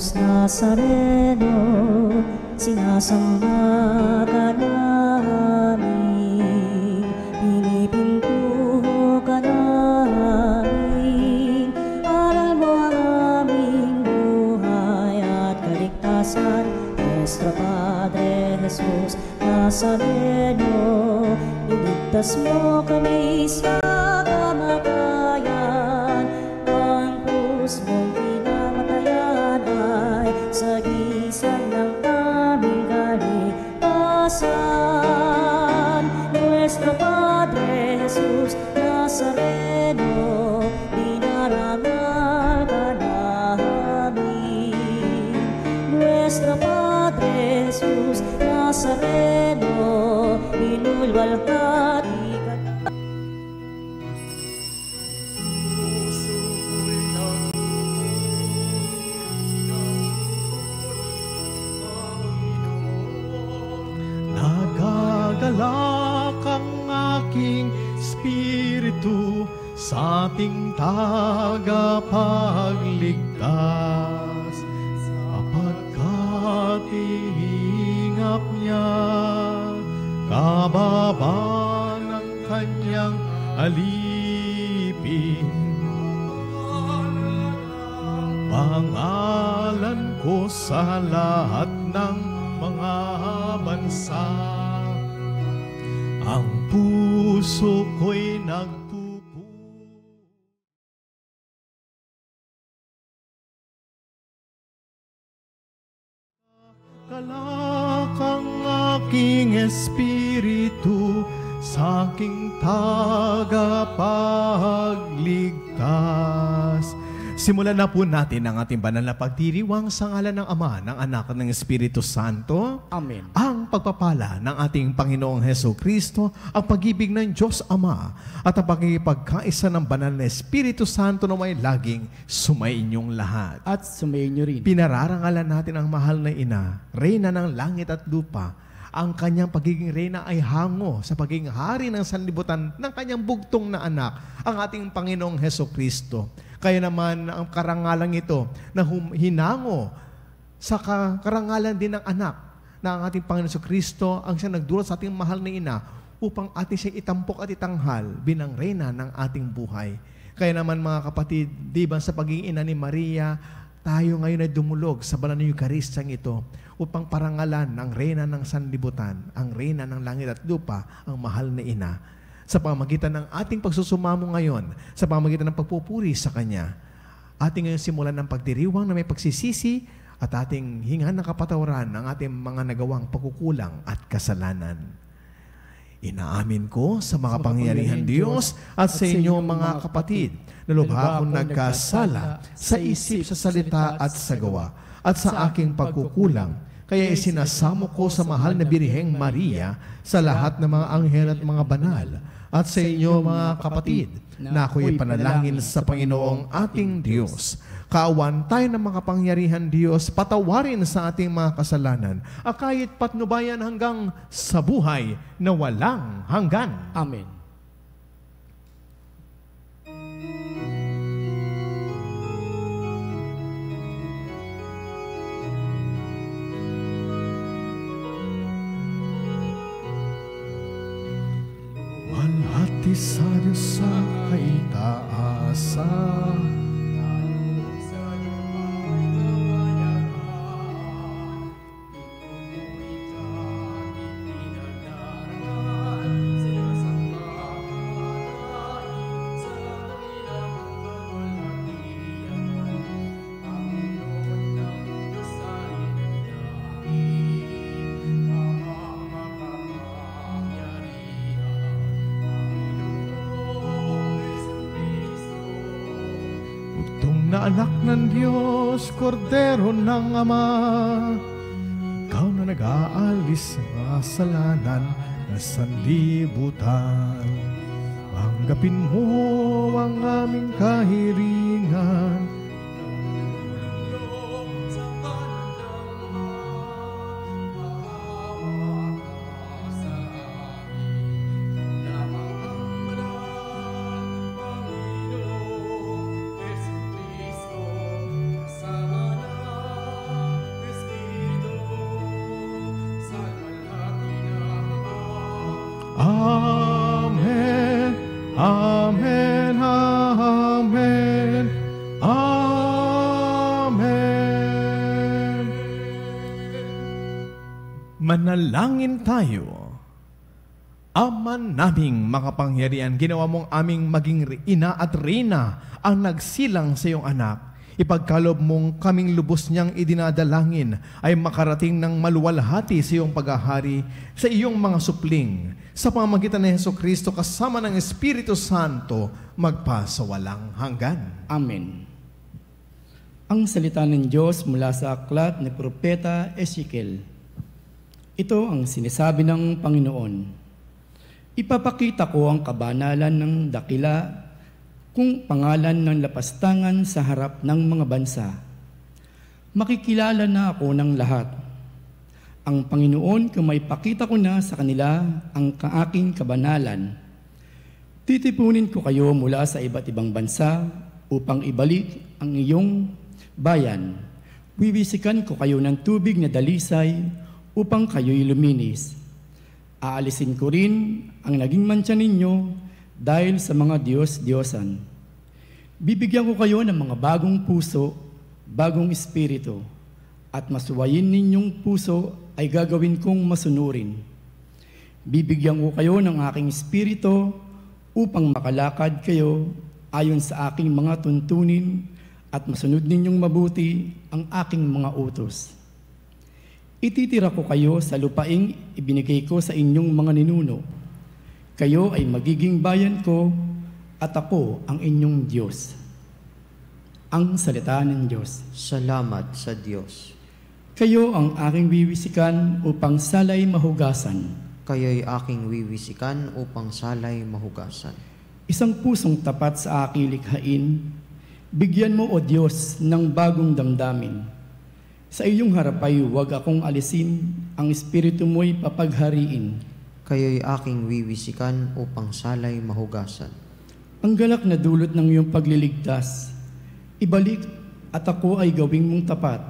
Jesus Nazareno, sinasamba ka namin, pinipinto ka namin, aral mo ang aming buhay at kaligtasan. Nuestro Padre Jesus Nazareno, iligtas mo kami sa kamatayan, ang krus mong pinamatayan ay sagisag ng aming kaligtasan. Nuestro Padre Jesus Nazareno, dinarangal ka namin. Nuestro Padre Jesus Nazareno, inulwalhati ka. Nagagalak ang aking espiritu sa ating tagapagligtas, sapagkat ihingap niya kababa ng kanyang alipin. Pangalan ko sa lahat ng mga bansa, ang puso ko'y nagpupu. Galak ang aking espiritu sa aking tagapagligtas. Simulan na po natin ang ating banal na pagdiriwang sa ngalan ng Ama, ng Anak at ng Espiritu Santo. Amen. Ang pagpapala ng ating Panginoong Hesukristo, ang pag-ibig ng Diyos Ama, at ang pagkikaisa ng banal na Espiritu Santo na may laging sumainyong lahat. At sumainyo rin. Pinararangalan natin ang mahal na Ina, Reyna ng langit at lupa. Ang kanyang pagiging reyna ay hango sa pagiging hari ng sanlibutan ng kanyang bugtong na anak, ang ating Panginoong Hesukristo. Kaya naman ang karangalang ito na hinango sa karangalan din ng anak na ang ating Panginoon Hesukristo ang siya nagdulot sa ating mahal na Ina upang ating siya itampok at itanghal bilang reyna ng ating buhay. Kaya naman mga kapatid, di ba sa pagiging ina ni Maria, tayo ngayon ay dumulog sa banal na Eucharistiyang ito upang parangalan ang reyna ng sanlibutan, ang reyna ng langit at lupa, ang mahal na Ina. Sa pamamagitan ng ating pagsusumamo ngayon, sa pamamagitan ng pagpupuri sa Kanya, ating ngayon simulan ng pagdiriwang na may pagsisisi at ating hingan ng kapatawaran ng ating mga nagawang pagkukulang at kasalanan. Inaamin ko sa mga pangyarihan Diyos at sa inyo mga kapatid na lubha akong nagkasala sa isip, sa salita at sa gawa at sa aking pagkukulang. Kaya isinasamo ko sa mahal na Birheng Maria sa lahat ng mga anghel at mga banal at sa inyo mga kapatid na ako'y panalangin sa Panginoong ating Diyos. Kaawan tayo ng mga kapangyarihan Diyos, patawarin sa ating mga kasalanan, akayit patnubayan hanggang sa buhay na walang hanggan. Amen. Walhati sa Diyos sa kaitaasan, na anak ng Diyos, kordero ng Ama, ikaw na nag-aalis sa kasalanan na sanlibutan. Tanggapin mo ang aming kahiringan. Amen, Amen, Amen, Amen. Manalangin tayo. Ama naming makapangyarihan, ginawa mong aming maging ina at reyna ang nagsilang sa iyong anak. Ipagkalob mong kaming lubos niyang idinadalangin ay makarating ng maluwalhati sa iyong paghahari sa iyong mga supling. Sa pamamagitan ni Jesucristo kasama ng Espiritu Santo, magpa sa walang hanggan. Amen. Ang salita ng Diyos mula sa aklat ni Propeta Ezekiel. Ito ang sinasabi ng Panginoon. Ipapakita ko ang kabanalan ng dakila kung pangalan ng lapastangan sa harap ng mga bansa. Makikilala na ako ng lahat. Ang Panginoon kung may pakita ko na sa kanila ang aking kabanalan. Titipunin ko kayo mula sa iba't ibang bansa upang ibalik ang iyong bayan. Wiwisikan ko kayo ng tubig na dalisay upang kayo'y luminis. Aalisin ko rin ang naging mantsa ninyo dahil sa mga Diyos-Diyosan. Bibigyan ko kayo ng mga bagong puso, bagong espiritu, at masuwayin ninyong puso ay gagawin kong masunurin. Bibigyan ko kayo ng aking espiritu upang makalakad kayo ayon sa aking mga tuntunin at masunod ninyong mabuti ang aking mga utos. Ititira ko kayo sa lupaing ibinigay ko sa inyong mga ninuno. Kayo ay magiging bayan ko at ako ang inyong Diyos. Ang salita ng Diyos. Salamat sa Diyos. Kayo ang aking wiwisikan upang salay mahugasan. Kayo'y aking wiwisikan upang salay mahugasan. Isang pusong tapat sa aking likhain, bigyan mo, O Diyos, ng bagong damdamin. Sa iyong harap ay huwag akong alisin, ang espiritu mo'y papaghariin. Kayo'y aking wiwisikan upang salay mahugasan. Ang galak na dulot ng iyong pagliligtas, ibalik at ako ay gawing mong tapat.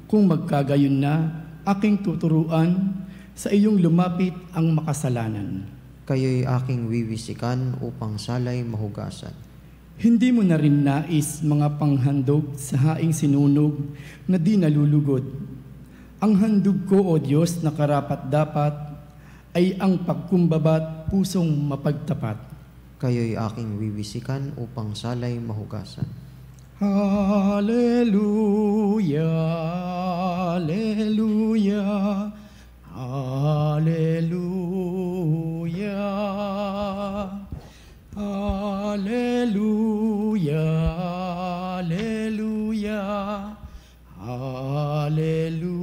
Kung magkagayon na, aking tuturuan, sa iyong lumapit ang makasalanan. Kayo'y aking wiwisikan upang salay mahugasan. Hindi mo na rin nais mga panghandog sa haing sinunog na di nalulugod. Ang handog ko, O Diyos, na karapat-dapat ay ang pagkumbabat pusong mapagtapat. Kayo'y aking wiwisikan upang salay mahugasan. Hallelujah, Hallelujah, Hallelujah. Hallelujah, Hallelujah, Hallelujah.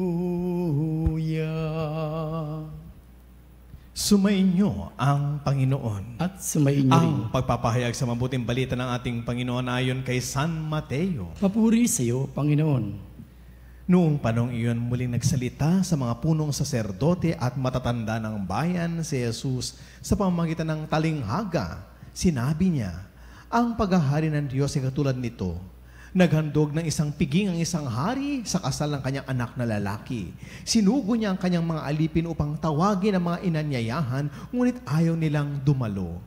Sumainyo ang Panginoon. At sumainyo rin. Ang pagpapahayag sa mabuting balita ng ating Panginoon ayon kay San Mateo. Papuri sa iyo, Panginoon. Noong panong iyon, muling nagsalita sa mga punong saserdote at matatanda ng bayan si Jesus sa pamamagitan ng talinghaga. Sinabi niya, ang paghahari ng Diyos ay katulad nito. Naghandog ng isang piging ang isang hari sa kasal ng kanyang anak na lalaki. Sinugo niya ang kanyang mga alipin upang tawagin ang mga inanyayahan, ngunit ayaw nilang dumalo.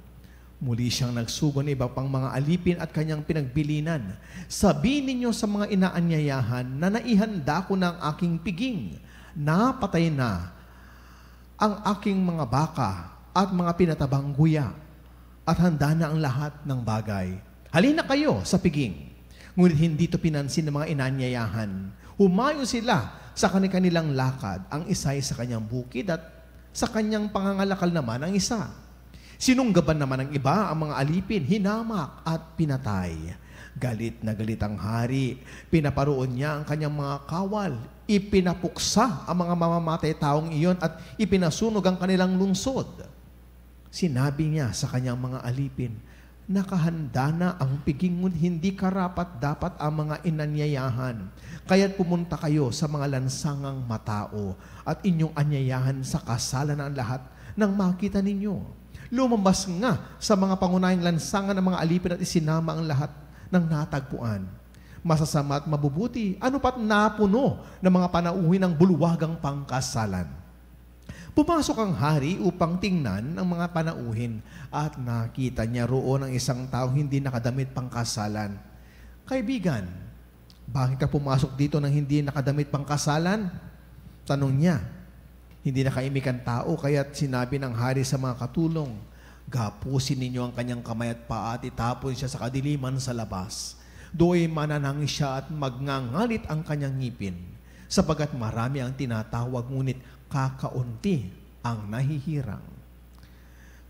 Muli siyang nagsugo ng iba pang mga alipin at kanyang pinagbilinan. Sabihin ninyo sa mga inaanyayahan na naihanda ko ng aking piging. Napatay na ang aking mga baka at mga pinatabang guya. At handa na ang lahat ng bagay. Halina kayo sa piging. Ngunit hindi ito pinansin ng mga inanyayahan. Humayo sila sa kanilang lakad. Ang isa ay sa kanyang bukid at sa kanyang pangangalakal naman ang isa. Sinunggaban naman ng iba ang mga alipin, hinamak at pinatay. Galit na galit ang hari. Pinaparoon niya ang kanyang mga kawal. Ipinapuksa ang mga mamamatay taong iyon at ipinasunog ang kanilang lungsod. Sinabi niya sa kanyang mga alipin, nakahanda na ang piging, hindi karapat-dapat ang mga inanyayahan. Kaya't pumunta kayo sa mga lansangang matao at inyong anyayahan sa kasalan ng lahat nang makita ninyo. Lumabas nga sa mga pangunahing lansangan ng mga alipin at isinama ang lahat ng natagpuan. Masasama at mabubuti, ano pat napuno ng mga panauhin ng bulwagang pangkasalan. Pumasok ang hari upang tingnan ang mga panauhin at nakita niya roon ang isang taong hindi nakadamit pangkasalan. Kaibigan, bakit ka pumasok dito nang hindi nakadamit pangkasalan? Tanong niya. Hindi nakaimik ang tao, kaya't sinabi ng hari sa mga katulong, gapusin ninyo ang kanyang kamay at paa at itapon siya sa kadiliman sa labas. Do'y mananangis siya at magngangalit ang kanyang ngipin, sapagat marami ang tinatawag, ngunit kakaunti ang nahihirang.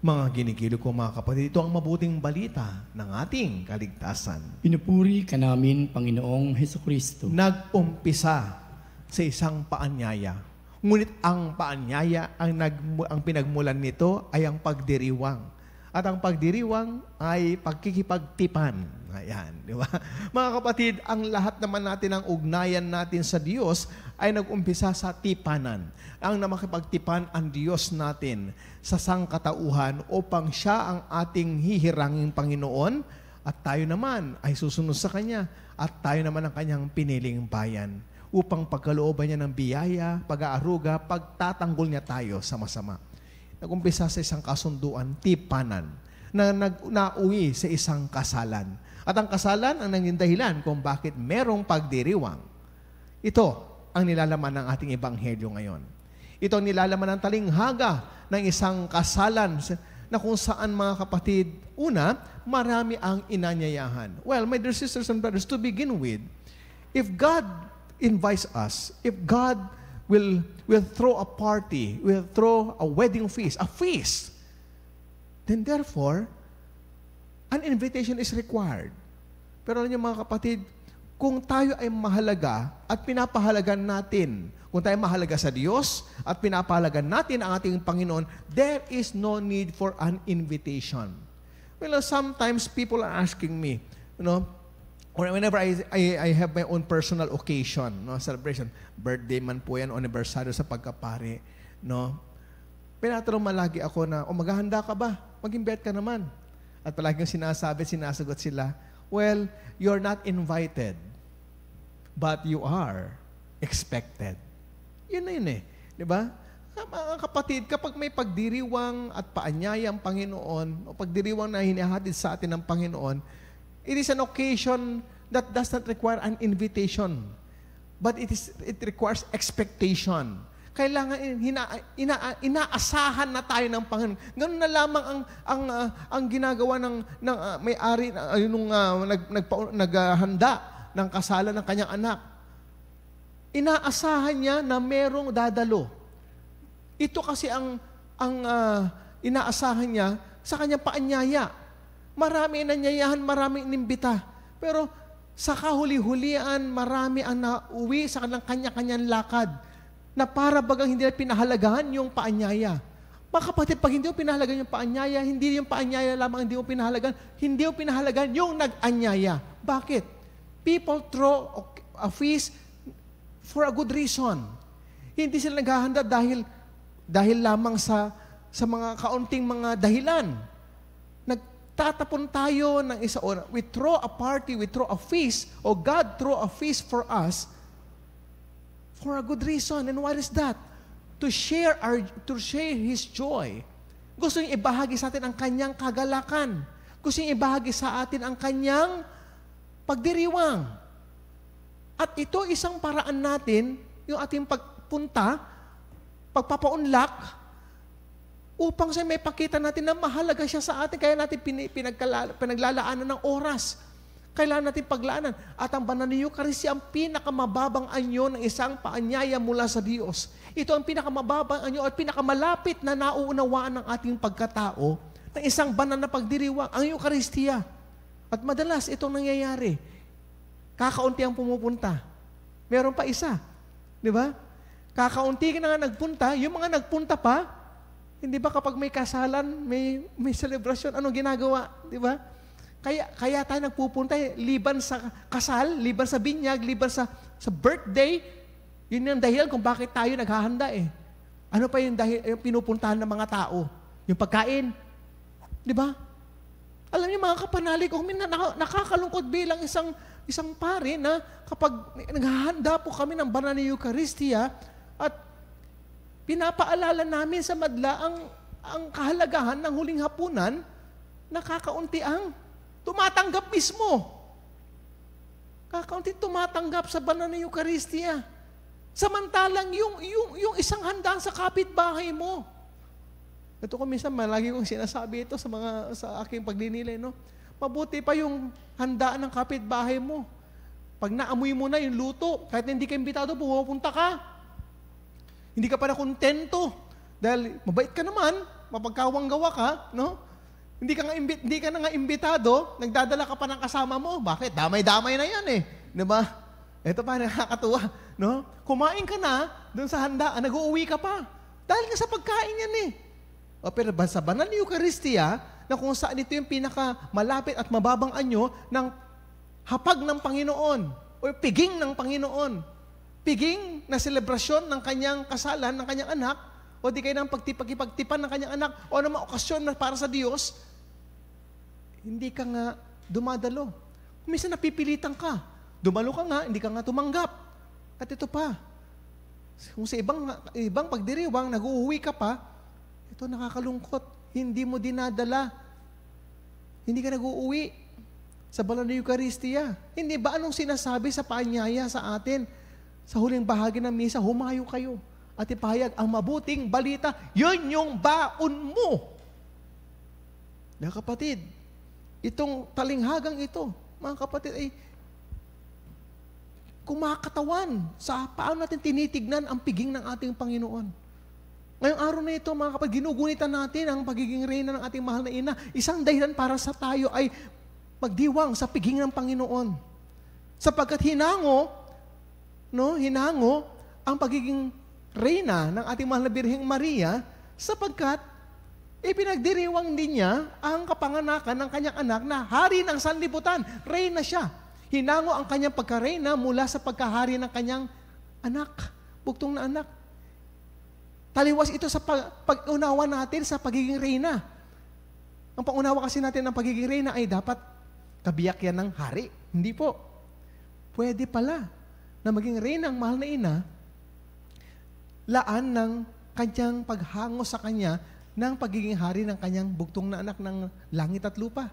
Mga ginigilo ko mga kapatid, ito ang mabuting balita ng ating kaligtasan. Pinupuri ka namin, Panginoong Hesukristo. Nag-umpisa sa isang paanyaya. Ngunit ang paanyaya, ang pinagmulan nito ay ang pagdiriwang. At ang pagdiriwang ay pagkikipagtipan. Ayan, di ba? Mga kapatid, ang lahat naman natin, ang ugnayan natin sa Diyos ay nag-umpisa sa tipanan. Ang namakipagtipan ang Diyos natin sa sangkatauhan upang Siya ang ating hihiranging Panginoon at tayo naman ay susunod sa Kanya at tayo naman ang Kanyang piniling bayan upang pagkalooban niya ng biyaya, pag-aaruga, pagtatanggol niya tayo sa masama. Nag-umpisa sa isang kasunduan, tipanan, na nauwi sa isang kasalan. At ang kasalan ang naging dahilan kung bakit merong pagdiriwang. Ito ang nilalaman ng ating ebanghelyo ngayon. Ito ang nilalaman ng talinghaga ng isang kasalan na kung saan mga kapatid, una, marami ang inanyayahan. Well, my dear sisters and brothers, to begin with, if God invites us, if God will throw a party, will throw a wedding feast, a feast, then therefore, an invitation is required. Pero alam niyo mga kapatid, kung tayo ay mahalaga at pinapahalagan natin, kung tayo mahalaga sa Diyos at pinapahalagan natin ang ating Panginoon, there is no need for an invitation. Well, sometimes people are asking me, or whenever I have my own personal occasion, celebration, birthday man po yan, anniversary sa pagkapari, pinatanong malagi ako na, maghahanda ka ba? Mag-invite ka naman. At palaging sinasagot sila, well, you're not invited, but you are expected. Yun na yun eh. Di ba? Mga kapatid, kapag may pagdiriwang at paanyaya ang Panginoon, o pagdiriwang na hinihatid sa atin ng Panginoon, it is an occasion that does not require an invitation, but it requires expectation. Kailangan inaasahan na tayo ng Panginoon. Ganun na lamang ang ginagawa ng may-ari nung naghanda ng kasalan ng kanyang anak. Inaasahan niya na merong dadalo. Ito kasi ang inaasahan niya sa kanyang paanyaya. Marami inanyayahan, marami inimbita. Pero sa kahuli-hulian, marami ang nauwi sa kanya-kanyang lakad na para bagang hindi na pinahalagahan yung paanyaya. Mga kapatid, pag hindi mo pinahalagahan yung paanyaya, hindi yung paanyaya lamang hindi mo pinahalagan yung nag-anyaya. Bakit? People throw a feast for a good reason. Hindi sila naghahanda dahil lamang sa mga kaunting mga dahilan. Tatapon tayo ng isa oras. We throw a party, we throw a feast, or God throw a feast for us for a good reason. And what is that? To share His joy. Gusto niyang ibahagi sa atin ang kanyang kagalakan. Gusto niyang ibahagi sa atin ang kanyang pagdiriwang. At ito isang paraan natin, yung ating pagpunta, pagpapaunlak, upang sa may pakita natin na mahalaga siya sa atin, kaya natin pinaglalaanan ng oras. Kailangan natin paglaanan. At ang banal na Eucharistia, ang pinakamababang anyo ng isang paanyaya mula sa Diyos. Ito ang pinakamababang anyo at pinakamalapit na nauunawaan ng ating pagkatao ng isang banal na pagdiriwang, ang Eucharistia. At madalas itong nangyayari. Kakaunti ang pumupunta. Meron pa isa. Di ba? Kakaunti na nga nagpunta, yung mga nagpunta pa, hindi ba kapag may kasalan, may celebration, anong ginagawa? Di ba? Kaya tayo nagpupunta, liban sa kasal, liban sa binyag, liban sa birthday, yun yung dahilan kung bakit tayo naghahanda eh. Ano pa yung pinupuntahan ng mga tao? Yung pagkain. Di ba? Alam niyo mga kapanalig, nakakalungkot bilang isang pare na kapag naghahanda po kami ng banal na Eucharistia at pinapaalala namin sa madla ang kahalagahan ng huling hapunan, nakakaunti ang tumatanggap mismo. Kakaunti tumatanggap sa banal na Eucharistia. Samantalang yung isang handaan sa kapitbahay mo. Ito ko minsan, malagi kong sinasabi ito sa aking pagdinilay, no? Mabuti pa yung handaan ng kapitbahay mo. Pag naamoy mo na yung luto, kahit hindi ka imbitado, pupunta ka. Hindi ka pa na kontento. Dahil mabait ka naman, mapagkawang gawa ka, no? Hindi ka na nga imbitado, nagdadala ka pa ng kasama mo. Bakit? Damay-damay na yan eh. Diba? Ito pa, nakakatuwa. No? Kumain ka na, dun sa handaan, nag-uuwi ka pa. Dahil nga sa pagkain yan eh. O, pero sa banal na Eucharistia, na kung saan ito yung pinakamalapit at mababang anyo ng hapag ng Panginoon o piging ng Panginoon. Piging na selebrasyon ng kanyang kasalan, ng kanyang anak, o di kayo ng pagtipag-ipagtipan ng kanyang anak o ng mga okasyon na para sa Diyos, hindi ka nga dumadalo. Minsan napipilitan ka. Dumalo ka nga, hindi ka nga tumanggap. At ito pa, kung sa ibang pagdiriwang, nag-uuwi ka pa, ito nakakalungkot. Hindi mo dinadala. Hindi ka nag-uuwi sa banal na Eucharistia. Hindi ba anong sinasabi sa paanyaya sa atin? Sa huling bahagi ng misa, humayo kayo at ipahayag ang mabuting balita. Yun yung baon mo. Mga kapatid, itong talinghagang ito, mga kapatid, ay kumakatawan sa paano natin tinitignan ang piging ng ating Panginoon. Ngayong araw na ito, mga kapatid, ginugunitan natin ang pagiging reyna ng ating mahal na ina. Isang dahilan para sa tayo ay magdiwang sa piging ng Panginoon. Sapagkat hinango ang pagiging reyna ng ating mahal na Birheng Maria, sapagkat ipinagdiriwang din niya ang kapanganakan ng kanyang anak na hari ng sanlibutan. Reyna siya. Hinango ang kanyang pagkareyna mula sa pagkahari ng kanyang anak, bugtong na anak. Taliwas ito sa pag-unawa natin sa pagiging reyna. Ang pag-unawa kasi natin ng pagiging reyna ay dapat kabiyak yan ng hari. Hindi po. Pwede pala na maging reyna ang mahal na ina, laan ng kanyang paghango sa kanya ng pagiging hari ng kanyang bugtong na anak ng langit at lupa.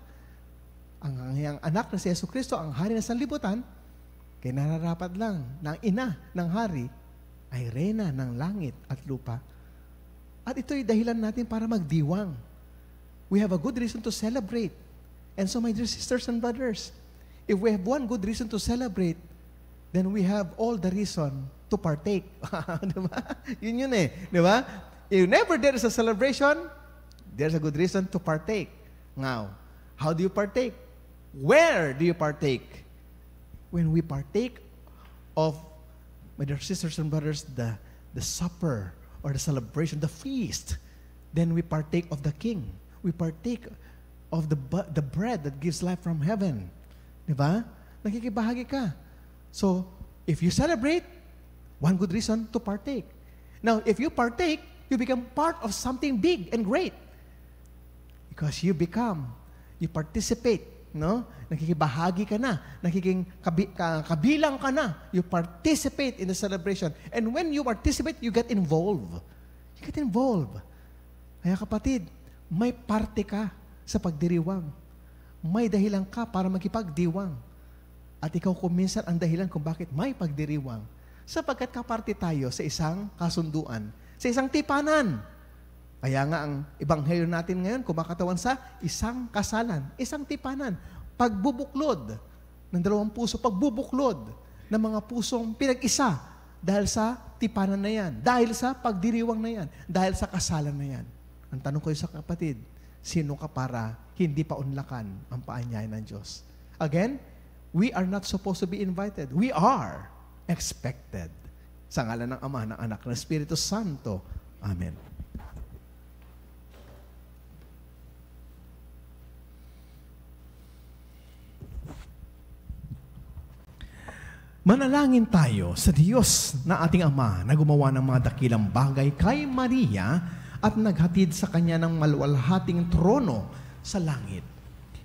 Ang kanyang anak na si Jesucristo, ang hari ng sanlibutan, kaya nararapat lang na ang ina ng hari ay reyna ng langit at lupa. At ito'y dahilan natin para magdiwang. We have a good reason to celebrate. And so, my dear sisters and brothers, if we have one good reason to celebrate, then we have all the reason to partake. Diba? Yun eh. Diba? If never there is a celebration, there's a good reason to partake. Now, how do you partake? Where do you partake? When we partake of, my dear sisters and brothers, the supper or the celebration, the feast, then we partake of the King. We partake of the bread that gives life from heaven. Diba? Nakikibahagi ka. So, if you celebrate, one good reason to partake. Now, if you partake, you become part of something big and great. Because you participate, no? Nakikibahagi ka na, kabilang ka na. You participate in the celebration. And when you participate, you get involved. You get involved. Kaya kapatid, may parte ka sa pagdiriwang. May dahilan ka para magkipagdiwang. At ikaw kung minsan ang dahilan kung bakit may pagdiriwang. Sapagkat kaparte tayo sa isang kasunduan, sa isang tipanan. Kaya nga ang ebanghelyo natin ngayon kumakatawan sa isang kasalan, isang tipanan. Pagbubuklod ng dalawang puso, pagbubuklod ng mga pusong pinag-isa dahil sa tipanan na yan, dahil sa pagdiriwang na yan, dahil sa kasalan na yan. Ang tanong ko sa kapatid, sino ka para hindi pa unlakan ang paanyaya ng Diyos? Again, we are not supposed to be invited. We are expected. Sa ngalan ng Ama, ng Anak, ng Espiritu Santo. Amen. Manalangin tayo sa Diyos na ating Ama na gumawa ng mga dakilang bagay kay Maria at naghatid sa Kanya ng maluwalhating trono sa langit.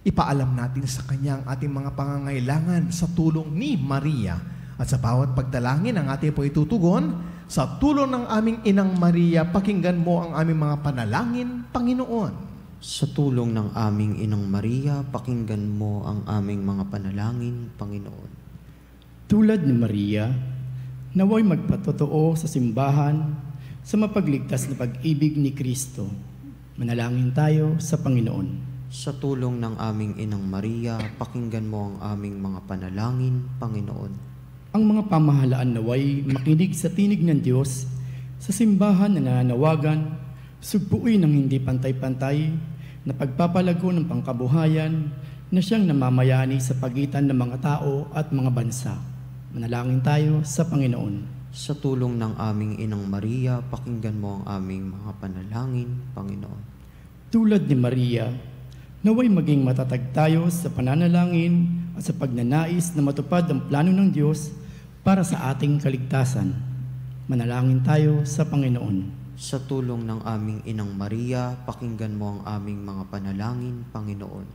Ipaalam natin sa Kanya ang ating mga pangangailangan sa tulong ni Maria. At sa bawat pagdalangin ang ating po itutugon, Sa tulong ng aming Inang Maria, pakinggan mo ang aming mga panalangin, Panginoon. Sa tulong ng aming Inang Maria, pakinggan mo ang aming mga panalangin, Panginoon. Tulad ni Maria, naway magpatotoo sa simbahan sa mapagligtas na pag-ibig ni Kristo. Manalangin tayo sa Panginoon. Sa tulong ng aming Inang Maria, pakinggan mo ang aming mga panalangin, Panginoon. Ang mga pamahalaan naway makinig sa tinig ng Diyos sa simbahan na nananawagan, sugpuin ng hindi pantay-pantay na pagpapalago ng pangkabuhayan na siyang namamayani sa pagitan ng mga tao at mga bansa. Manalangin tayo sa Panginoon. Sa tulong ng aming Inang Maria, pakinggan mo ang aming mga panalangin, Panginoon. Tulad ni Maria, naway maging matatag tayo sa pananalangin at sa pagnanais na matupad ang plano ng Diyos para sa ating kaligtasan. Manalangin tayo sa Panginoon. Sa tulong ng aming Inang Maria, pakinggan mo ang aming mga panalangin, Panginoon.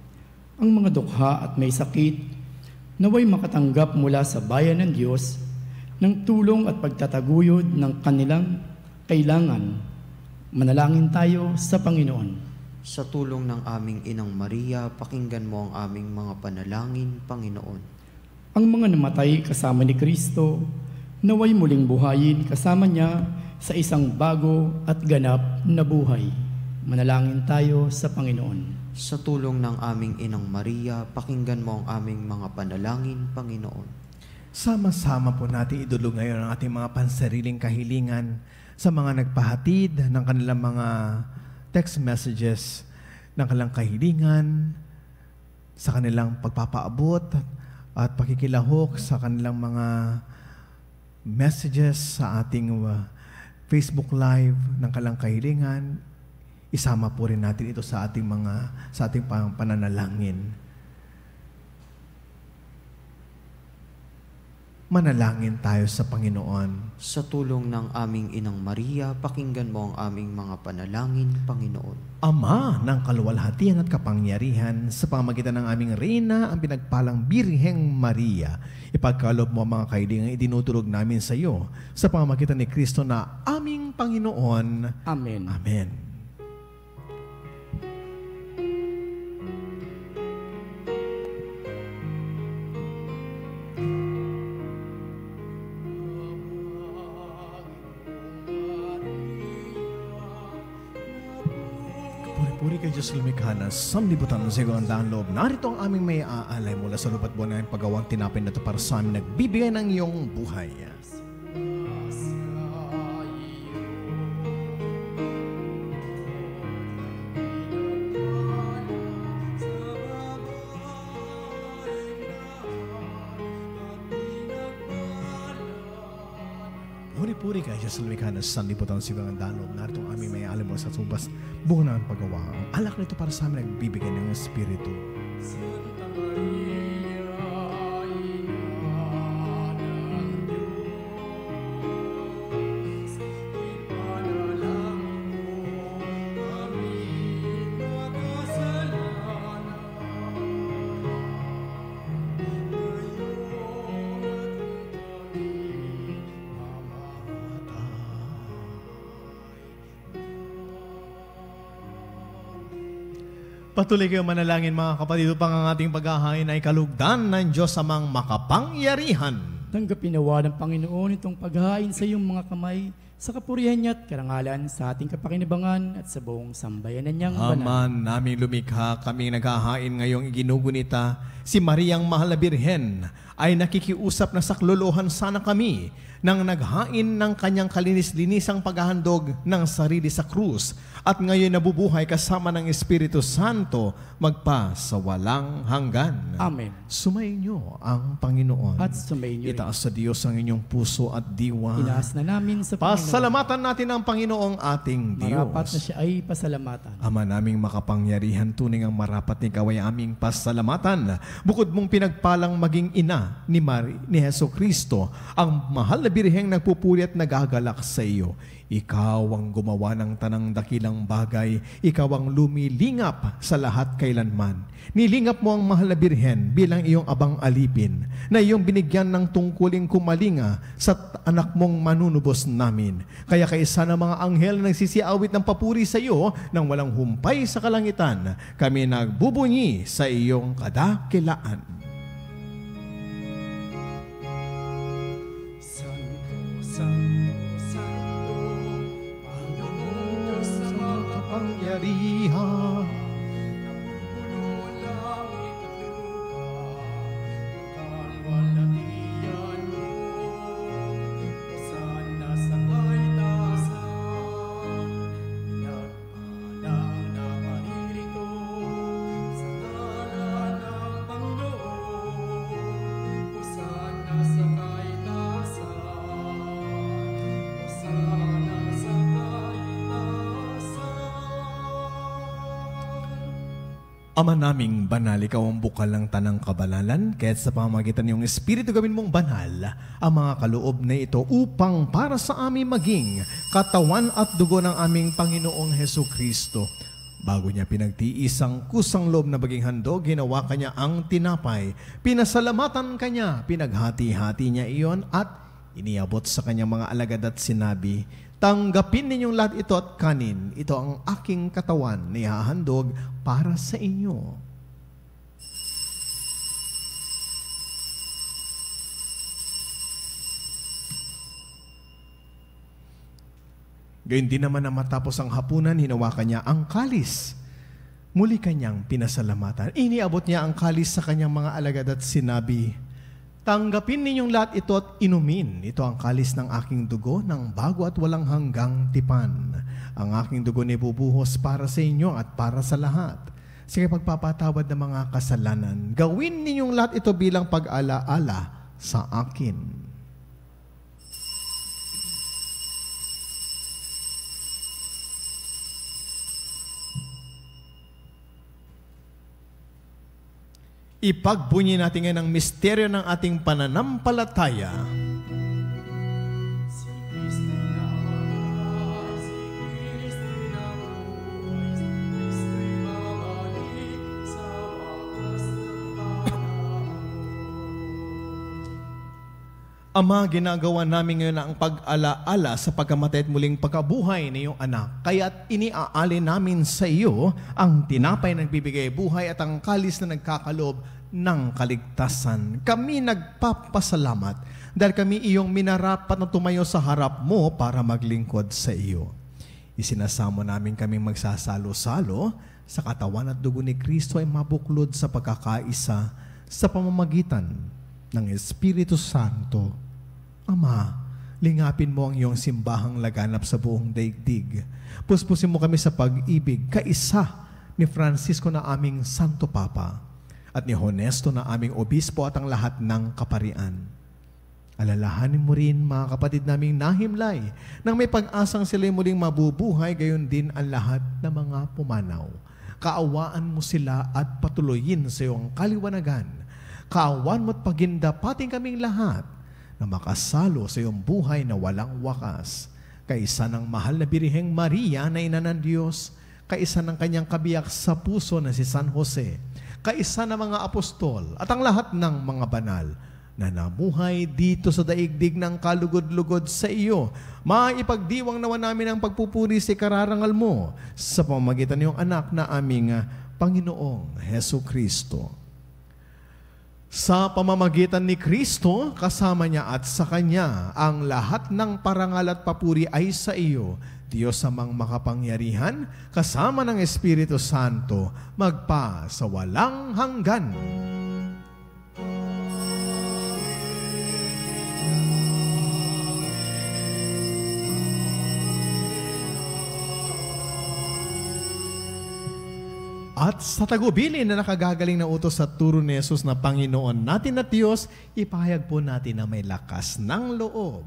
Ang mga dukha at may sakit, naway makatanggap mula sa bayan ng Diyos ng tulong at pagtataguyod ng kanilang kailangan. Manalangin tayo sa Panginoon. Sa tulong ng aming Inang Maria, pakinggan mo ang aming mga panalangin, Panginoon. Ang mga namatay kasama ni Kristo, naway muling buhayin kasama niya sa isang bago at ganap na buhay. Manalangin tayo sa Panginoon. Sa tulong ng aming Inang Maria, pakinggan mo ang aming mga panalangin, Panginoon. Sama-sama po natin idulog ngayon ang ating mga pansariling kahilingan sa mga nagpahatid ng kanilang mga text messages ng kanilang kahilingan, sa kanilang pagpapaabot at pakikilahok sa kanilang mga messages sa ating Facebook Live ng kanilang kahilingan. Isama po rin natin ito sa ating pananalangin. Manalangin tayo sa Panginoon. Sa tulong ng aming Inang Maria, pakinggan mo ang aming mga panalangin, Panginoon. Ama ng kaluwalhatian at kapangyarihan, sa pamamagitan ng aming Reyna, ang pinagpalang Birheng Maria, ipagkaloob mo ang mga kailangang idinudurog namin sa iyo, sa pamamagitan ni Kristo na aming Panginoon. Amen. Amen. Puri kay Diyos lumikha na samlibutan ng sigurandang loob. Narito ang aming may aalay mula sa lupat buwan ng pagawang tinapay na ito para sa amin, nagbibigay ng iyong buhay. Puri kay Diyos lumikha na samlibutan ng sigurandang loob. Narito ang aming may aalay mula sa subas buwan ng paggawa. Ang alak nito para sa amin, nagbibigay ng Espiritu. Santa Maria, Ina ng Diyos, ipanalangin mo aming makasalanan, Patuloy kayo manalangin mga kapatid upang ang ating paghahain ay kalugdan ng Diyos amang makapangyarihan. Tanggapin nawa ng Panginoon itong paghahain sa iyong mga kamay sa kapurihan niya at karangalan sa ating kapakinabangan at sa buong sambayanan niyang banal. Aman naming lumikha, kami naghahain ngayong iginugunita, si Mariang Mahal na Birhen ay nakikiusap na saklolohan sana kami nang naghain ng kanyang kalinis-linisang paghahandog ng sarili sa krus at ngayon nabubuhay kasama ng Espiritu Santo magpa sa walang hanggan. Amen. Sumainyo ang Panginoon. At sumainyo rin. Itaas sa Diyos ang inyong puso at diwa. Inaas na namin sa Panginoon. Pasalamatan natin ang Panginoong ating Diyos. Marapat na siya ay pasalamatan. Ama naming makapangyarihan, tunay ang marapat ni Ikaw ay aming pasalamatan. Bukod mong pinagpalang maging ina ni Heso Kristo, ang mahal na birheng nagpupuri at nagagalak sa iyo. Ikaw ang gumawa ng tanang dakilang bagay. Ikaw ang lumilingap sa lahat kailanman. Nilingap mo ang mahal na birhen bilang iyong abang alipin na iyong binigyan ng tungkuling kumalinga sa anak mong manunubos namin. Kaya kaisa ng mga anghel na nagsisiawit ng papuri sa iyo nang walang humpay sa kalangitan, kami nagbubunyi sa iyong kadakilaan. Pangyarihan, napupuno ang langit at lupa, kalwalhatian mo, saan nasa kaitasan, pinagpalang na maririto, sa ngalan ng Panginoon, saan nasa kaitasan, saan nasa Ama naming banal, ikaw ang bukal ng tanang kabanalan, kaya't sa pamamagitan ng iyong Espiritu gawin mong banal ang mga kaloob na ito upang para sa amin maging katawan at dugo ng aming Panginoong Heso Kristo. Bago niya pinagtiis ang kusang loob na maging handog, ginawa kanya ang tinapay, pinasalamatan kanya, pinaghati-hati niya iyon at iniabot sa kanyang mga alagad at sinabi, tanggapin ninyong lahat ito at kanin. Ito ang aking katawan na ihahandog para sa inyo. Gayun din naman na matapos ang hapunan, hinawakan niya ang kalis. Muli kanyang pinasalamatan. Iniabot niya ang kalis sa kanyang mga alagad at sinabi, tanggapin ninyong lahat ito at inumin. Ito ang kalis ng aking dugo ng bago at walang hanggang tipan. Ang aking dugo ni bubuhos para sa inyo at para sa lahat. Sa pagpapatawad ng mga kasalanan, gawin ninyong lahat ito bilang pag-ala-ala sa akin. Ipagbunyi natin ngayon ang misteryo ng ating pananampalataya. Si Kristo na mahal, si Kristo na buhay, si Kristo'y babalik sa wakas ng panahon. Ama, ginagawa namin ngayon ang pag-alaala sa pagkamatay at muling pagkabuhay ng iyong anak. Kaya't iniaalin namin sa iyo ang tinapay na nagbibigay buhay at ang kalis na nagkakalob ng kaligtasan. Kami nagpapasalamat dahil kami iyong minarapat na tumayo sa harap mo para maglingkod sa iyo. Isinasamo namin kaming magsasalo-salo sa katawan at dugo ni Kristo ay mabuklod sa pagkakaisa sa pamamagitan ng Espiritu Santo. Ama, lingapin mo ang iyong simbahang laganap sa buong daigdig. Puspusin mo kami sa pag-ibig, kaisa ni Francisco na aming Santo Papa at ni Honesto na aming Obispo at ang lahat ng kaparian. Alalahanin mo rin mga kapatid naming nahimlay nang may pag-asang sila'y muling mabubuhay, gayon din ang lahat ng mga pumanaw. Kaawaan mo sila at patuloyin sa iyong kaliwanagan. Kaawaan mo at pagindapating kaming lahat na makasalo sa iyong buhay na walang wakas. Kaisa ng mahal na Birheng Maria na ina ng Diyos, kaisa ng kanyang kabiyak sa puso na si San Jose, kaisa ng mga apostol at ang lahat ng mga banal na namuhay dito sa daigdig ng kalugod-lugod sa iyo. Maipagdiwang nawa namin ang pagpupuri sa kararangal mo sa pamamagitan ng iyong anak na aming Panginoong Heso Kristo. Sa pamamagitan ni Kristo, kasama niya at sa Kanya, ang lahat ng parangal at papuri ay sa iyo, Diyos amang makapangyarihan, kasama ng Espiritu Santo, magpa sa walang hanggan. At sa tagubilin na nakagagaling na utos sa turo ni Jesus na Panginoon natin at Diyos, ipahayag po natin na may lakas ng loob.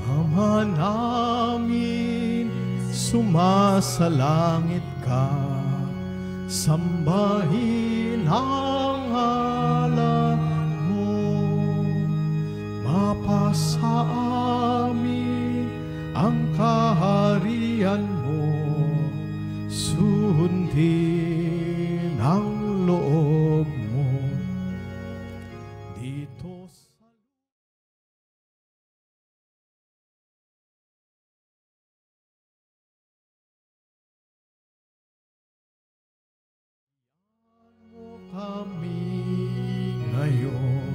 Ama namin, sumasalangit ka. Sambahin ang ngalan mo, mapasa amin ang kaharian mo, sundin ang loob mo. Dito sa kami ngayon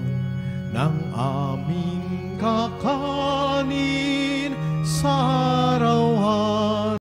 ng aming kakanin sa araw-araw.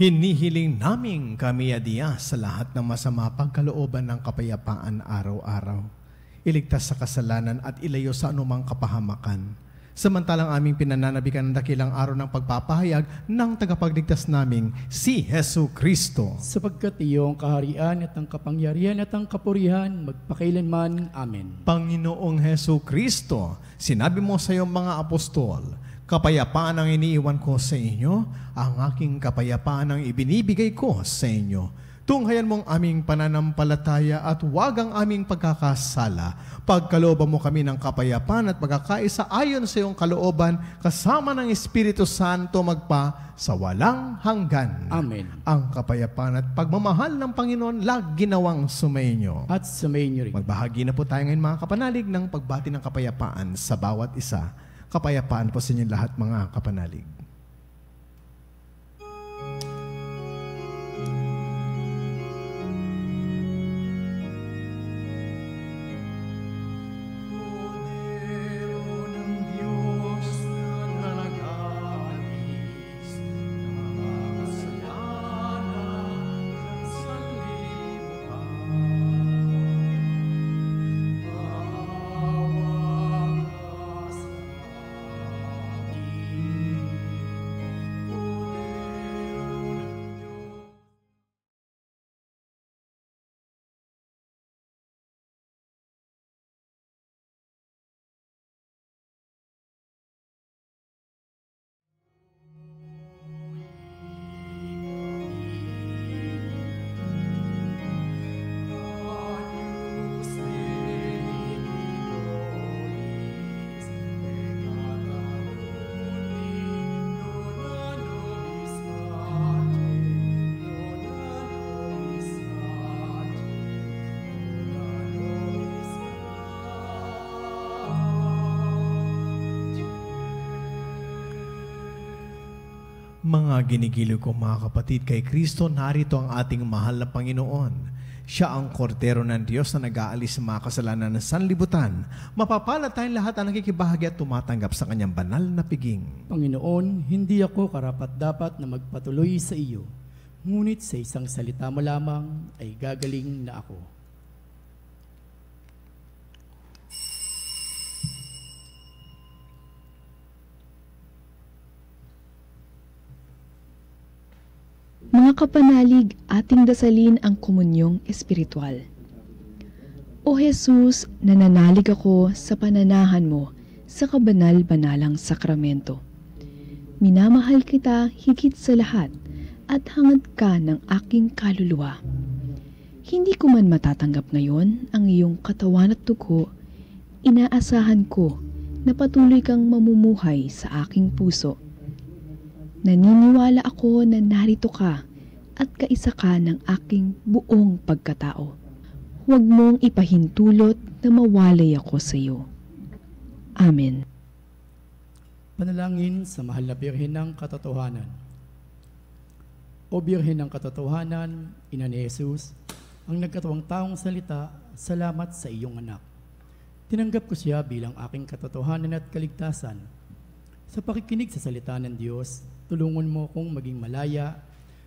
Hinihiling naming kami adiya sa lahat ng masama pagkalooban ng kapayapaan araw-araw. Iligtas sa kasalanan at ilayo sa anumang kapahamakan. Samantalang aming pinananabikan ng dakilang araw ng pagpapahayag ng tagapagligtas naming si Hesu Kristo. Sapagkat iyong kaharian at ang kapangyarihan at ang kapurihan magpakailanman. Amen. Panginoong Hesu Kristo, sinabi mo sa iyong mga apostol, kapayapaan ang iniiwan ko sa inyo, ang aking kapayapaan ang ibinibigay ko sa inyo. Tunghayan mong aming pananampalataya at huwag ang aming pagkakasala. Pagkalooban mo kami ng kapayapaan at pagkakaisa ayon sa iyong kalooban, kasama ng Espiritu Santo magpa sa walang hanggan. Amen. Ang kapayapaan at pagmamahal ng Panginoon lagi ginawang sumainyo. At sumainyo rin. Magbahagi na po tayo ngayon mga kapanalig ng pagbati ng kapayapaan sa bawat isa. Kapayapaan po sa inyo lahat mga kapanalig. Mga ginigiliw ko mga kapatid, kay Kristo narito ang ating mahal na Panginoon. Siya ang kordero ng Diyos na nag-aalis sa mga kasalanan ng sanlibutan. Mapapalad tayong lahat ang nakikibahagi at tumatanggap sa kanyang banal na piging. Panginoon, hindi ako karapat-dapat na magpatuloy sa iyo. Ngunit sa isang salita mo lamang ay gagaling na ako. Mga kapanalig, ating dasalin ang komunyong espiritual. O Jesus, nananalig ako sa pananahan mo sa kabanal-banalang sakramento. Minamahal kita higit sa lahat at hangad ka ng aking kaluluwa. Hindi ko man matatanggap ngayon ang iyong katawan at dugo, inaasahan ko na patuloy kang mamumuhay sa aking puso. Naniniwala ako na narito ka at kaisa ka ng aking buong pagkatao. Huwag mong ipahintulot na mawalay ako sa iyo. Amen. Panalangin sa mahal na Birhen ng Katotohanan. O Birhen ng katotohanan, Ina ni Jesus, ang nagkatawang taong salita, salamat sa iyong anak. Tinanggap ko siya bilang aking katotohanan at kaligtasan. Sa pakikinig sa salita ng Diyos, tulungan mo akong maging malaya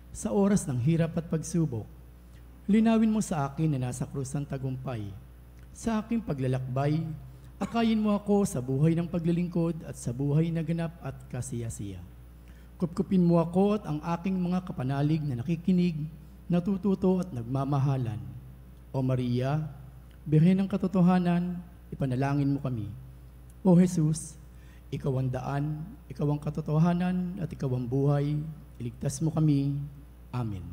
sa oras ng hirap at pagsubok. Linawin mo sa akin na nasa krus ng tagumpay. Sa aking paglalakbay, akayin mo ako sa buhay ng paglilingkod at sa buhay na ganap at kasiyasiya. Kupkupin mo ako at ang aking mga kapanalig na nakikinig, natututo at nagmamahalan. O Maria, Birhen ng katotohanan, ipanalangin mo kami. O Jesus, ikaw ang daan, ikaw ang katotohanan at ikaw ang buhay, iligtas mo kami. Amen.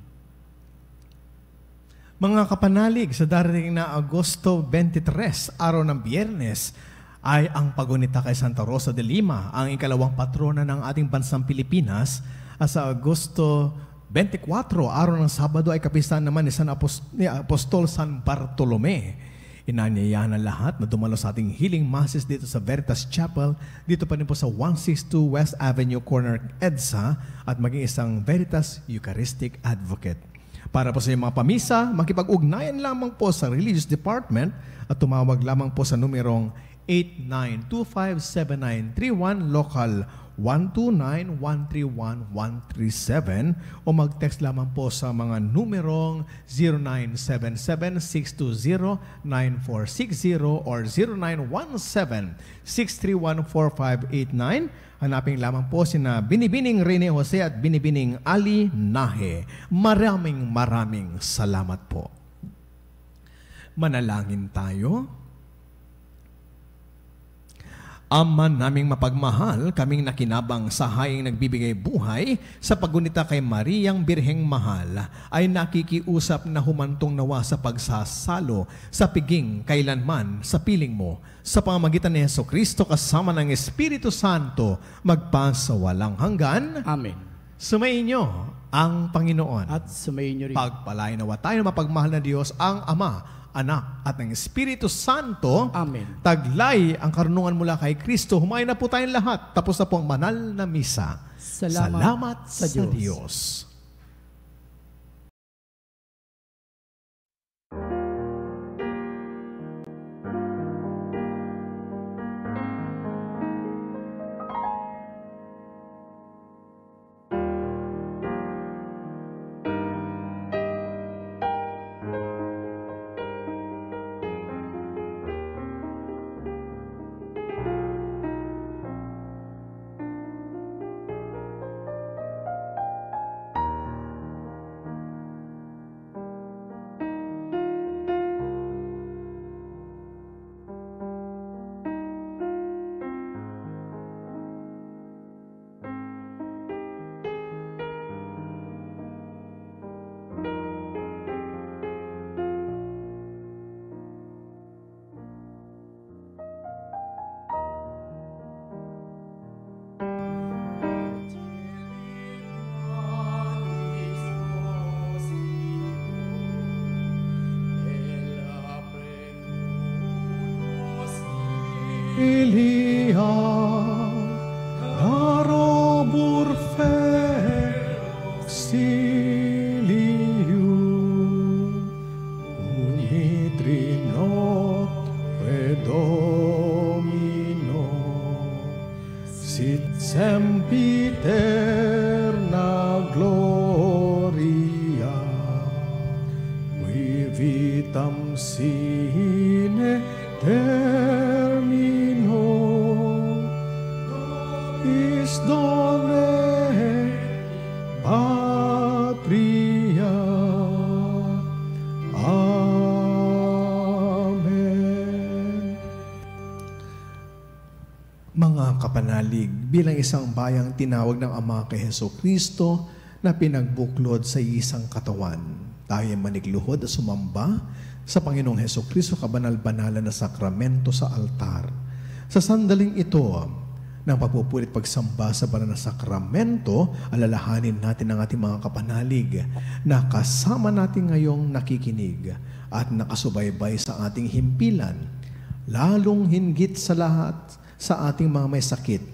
Mga kapanalig, sa darating na Agosto 23, araw ng Biyernes, ay ang pagunita kay Santa Rosa de Lima, ang ikalawang patrona ng ating bansang Pilipinas. At sa Agosto 24, araw ng Sabado, ay kapistahan naman ni Apostol San Bartolome. Inanyayahan ang lahat na dumalo sa ating healing masses dito sa Veritas Chapel, dito pa rin po sa 162 West Avenue Corner, EDSA, at maging isang Veritas Eucharistic Advocate. Para po sa mga pamisa, makipag-ugnayan lamang po sa Religious Department at tumawag lamang po sa numerong 89257931, local 129131137, o mag-text lamang po sa mga numerong 0977-620-9460 or 0917-631-4589. Hanapin lamang po sina Binibining Rene Jose at Binibining Ali Nahe. Maraming salamat po. Manalangin tayo. Ama naming mapagmahal, kaming nakinabang sa haying nagbibigay buhay, sa paggunita kay Mariang Birheng Mahal, ay nakikiusap na humantong nawa sa pagsasalo sa piging kailanman sa piling mo, sa pamamagitan ni Jesucristo kasama ng Espiritu Santo, magpasawalang hanggan. Amen. Sumainyo ang Panginoon. At sumayin niyo rin. Pagpalain nawa tayo ng mapagmahal na Diyos, ang Ama, Anak, at ng Espiritu Santo. Amen. Taglay ang karunungan mula kay Kristo. Humain na po tayong lahat. Tapos na po ang banal na misa. Salamat sa Diyos. Elia, Daro Burfe, Siliu, Unidrinot, Domino, sit sempiterna gloria, vi vitam sine termino, is done patria. Amen. Mga kapanalig, bilang isang bayang tinawag ng Ama kay Jesucristo na pinagbuklod sa isang katawan, tayo manigluhod at sumamba sa Panginoong Jesucristo, kabanal-banalan na sakramento sa altar. Sa sandaling ito, ng pagpupulit pagsamba sa banal na sakramento, alalahanin natin ang ating mga kapanalig na kasama natin ngayong nakikinig at nakasubaybay sa ating himpilan, lalong hinggit sa lahat sa ating mga may sakit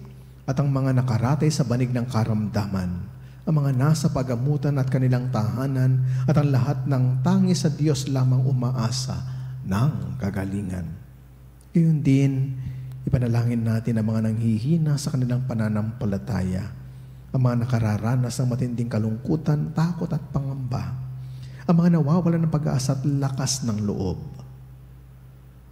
at ang mga nakaratay sa banig ng karamdaman. ang mga nasa pagamutan at kanilang tahanan, at ang lahat ng tangi sa Diyos lamang umaasa ng kagalingan. Gayon din, ipanalangin natin ang mga nanghihina sa kanilang pananampalataya, ang mga nakararanas ng matinding kalungkutan, takot at pangamba, ang mga nawawalan ng pag-asa at lakas ng loob.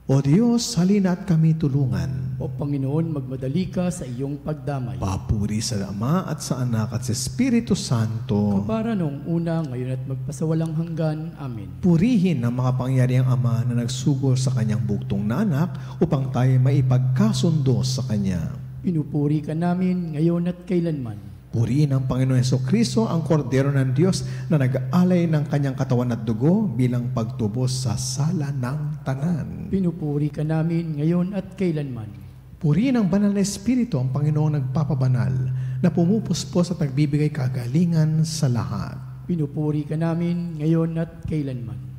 O Diyos, halina at kami tulungan. O Panginoon, magmadali ka sa iyong pagdamay. Papuri sa Ama at sa Anak at sa Espiritu Santo. Kapara noong una, ngayon at magpasawalang hanggan. Amen. Purihin ang makapangyarihang Ama na nagsugol sa kanyang buktong na anak upang tayo maipagkasundo sa Kanya. Pinupuri ka namin ngayon at kailanman. Purihin ang Panginoon Hesukristo, ang Kordero ng Diyos na nag-aalay ng kanyang katawan at dugo bilang pagtubos sa sala ng tanan. Pinupuri ka namin ngayon at kailanman. Purihin ang banal na Espiritu, ang Panginoong nagpapabanal, na pumupuspos at nagbibigay kagalingan sa lahat. Pinupuri ka namin ngayon at kailanman.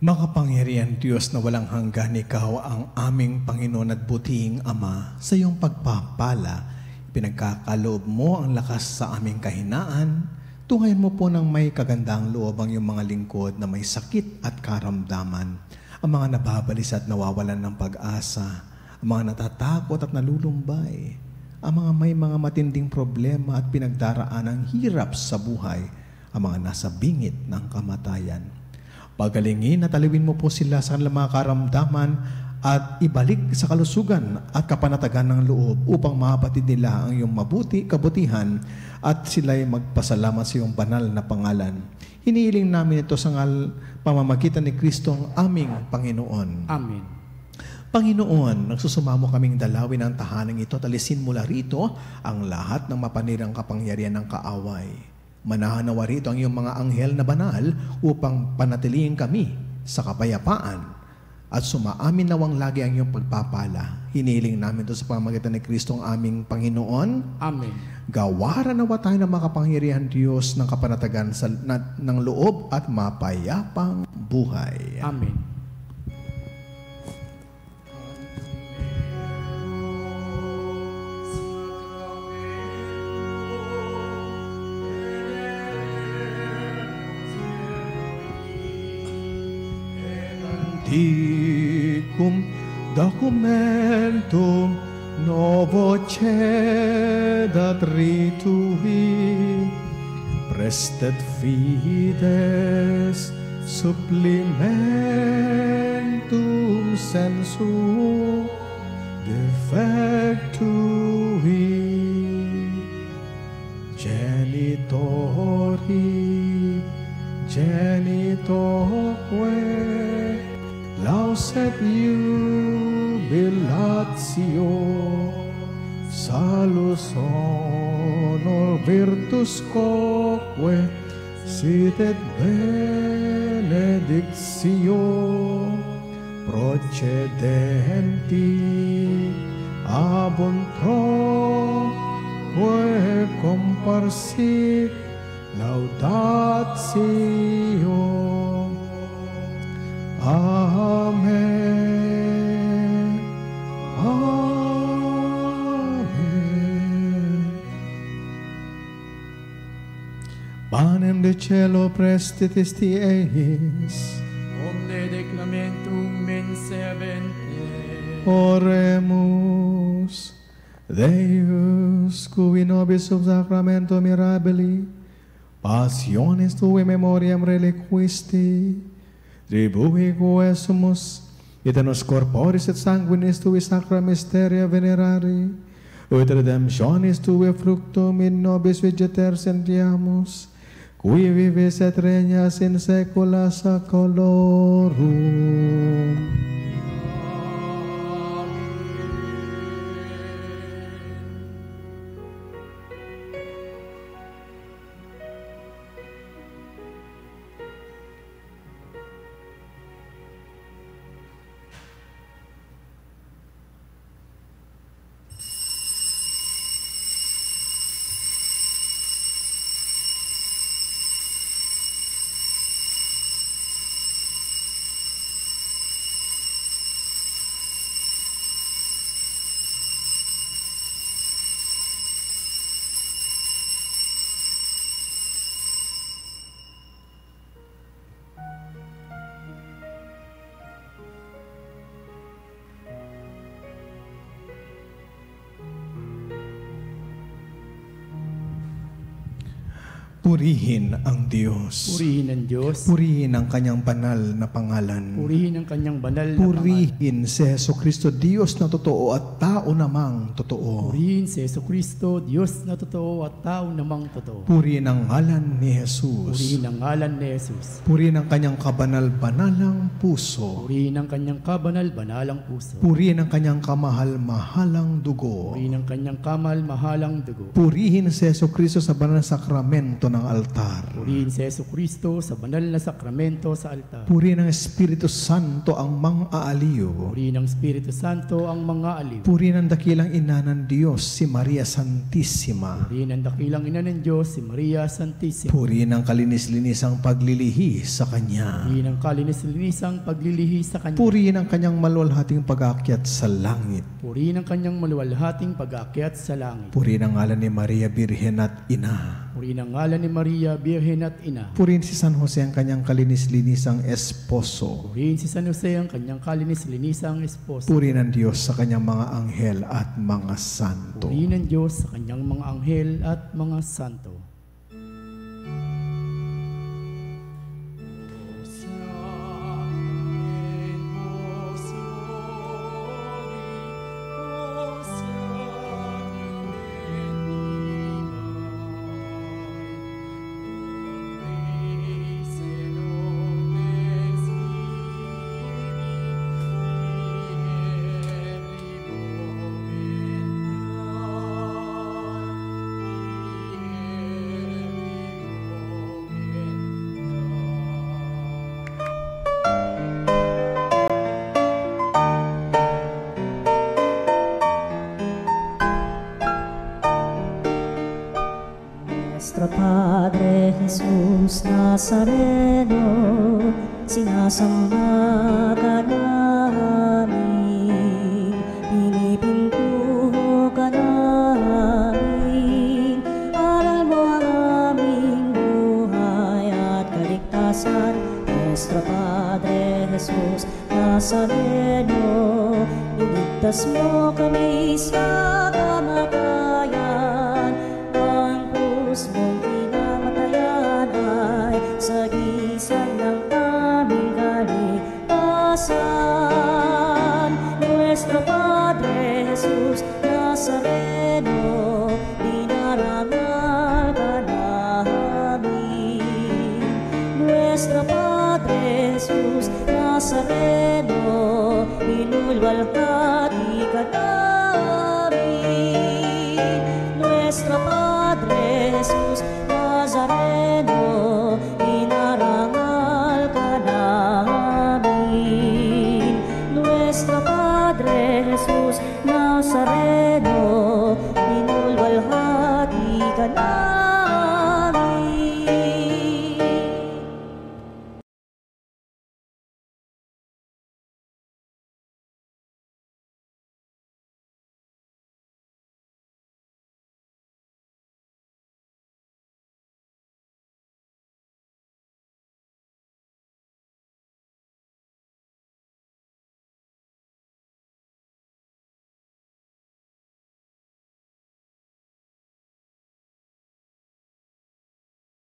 Makapangyarihan Diyos na walang hanggan, Ikaw ang aming Panginoon at butihing Ama. Sa iyong pagpapala, pinagkakaloob mo ang lakas sa aming kahinaan. Tungayan mo po ng may kagandang loob ang iyong mga lingkod na may sakit at karamdaman, ang mga nababalis at nawawalan ng pag-asa, ang mga natatakot at nalulumbay, ang mga may mga matinding problema at pinagdaraan ng hirap sa buhay, ang mga nasa bingit ng kamatayan. Pagalingin at aliwin mo po sila sa kanilang mga karamdaman at ibalik sa kalusugan at kapanatagan ng loob upang mabatid nila ang iyong kabutihan at sila'y magpasalamat sa iyong banal na pangalan. Hinihiling namin ito sa pamamagitan ni Kristo ang aming Panginoon. Amen. Panginoon, nagsusumamo kaming dalawin ang tahanan ito at alisin mula rito ang lahat ng mapanirang kapangyarihan ng kaaway. Manahan nawa rito ang iyong mga anghel na banal upang panatilihin kami sa kapayapaan at sumaamin nawang lagi ang iyong pagpapala. Hinihiling namin ito sa pamamagitan ni Kristo ang aming Panginoon. Amen. Gawaran nawa tayo ng makapangyarihan Diyos ng kapanatagan ng loob at mapayapang buhay. Amen. Anticum documentum novo cedat ritui prestet fides supplementum sensu defectui genitoque lauset jubilatio salus honor virtus quoque sit et benedictio procedenti ab quae comparsit laudatio. Amen. Amen. Panem de cielo prestitis eis. Omne declamentum mensevente. Oremus. Deus, cui nobis sub sacramento mirabili, passiones tue memoriam reliquisti, tribui quae sumus, et nos corporis et sanguinis tui sacra mysteria venerari, ut redemptionis tue fructum in nobis vegeter sentiamus, qui vives et regnas in saecula saeculorum. Purihin ang Diyos. Purihin ang Diyos. Purihin ang kanyang banal na pangalan. Purihin ang kanyang banal na pangalan. Purihin si Jesucristo, Diyos na totoo at tao namang totoo. Purihin si Jesucristo, Diyos na totoo at tao namang totoo. Purihin ang ngalan ni Jesus. Purihin ang ngalan ni Jesus. Purihin ang kanyang kabanal-banalang puso. Purihin ang kanyang kabanal-banalang puso. Purihin ang kanyang kamahal-mahalang dugo. Purihin ang kanyang kamal-mahalang dugo. Purihin si Jesucristo sa banal na sakramento ng altar. Purihin si Jesucristo sa banal na sakramento sa altar. Purihin ang Espiritu Santo ang mang-aaliw. Purihin ang Espiritu Santo ang mga aliw. Purihin ang dakilang ina ng Diyos, si Maria Santissima. Purihin ang dakilang ina ng Diyos, si Maria Santissima. Purihin ang kalinis-linisang paglilihi sa Kanya. Purihin ang kalinis-linisang paglilihi sa Kanya. Purihin ang Kanyang maluwalhating pag-aakyat sa langit. Purihin ang kanyang maluwalhating pag-aakyat sa langit. Purihin ang ngalan ni Maria Birhen at Ina. Purihin ang ngalan ni Maria, Birhen at Ina. Purihin si San Jose ang kanyang kalinis-linisang esposo. Purihin si San Jose ang kanyang kalinis-linisang esposo. Purihin ang Diyos sa kanyang mga anghel at mga santo. Purihin ang Diyos sa kanyang mga anghel at mga santo. Nuestro Padre Jesus Nazareno, sinasamba ka namin, pinipintuho ka namin, aral mo ang aming buhay at kaligtasan. Nuestro Padre Jesus Nazareno, iligtas mo kami sa kamatayan. Ang krus mong pinamatayan ay sagisag ng aming kaligtasan. Nuestro Padre Jesus Nazareno, dinarangal ka namin. Nuestro Padre Jesus Nazareno, binulwalhati ka namin. Nuestro Padre Jesus Nazareno, dinarangal ka namin. Nuestro Padre Jesus Nazareno, binulwalhati ka namin.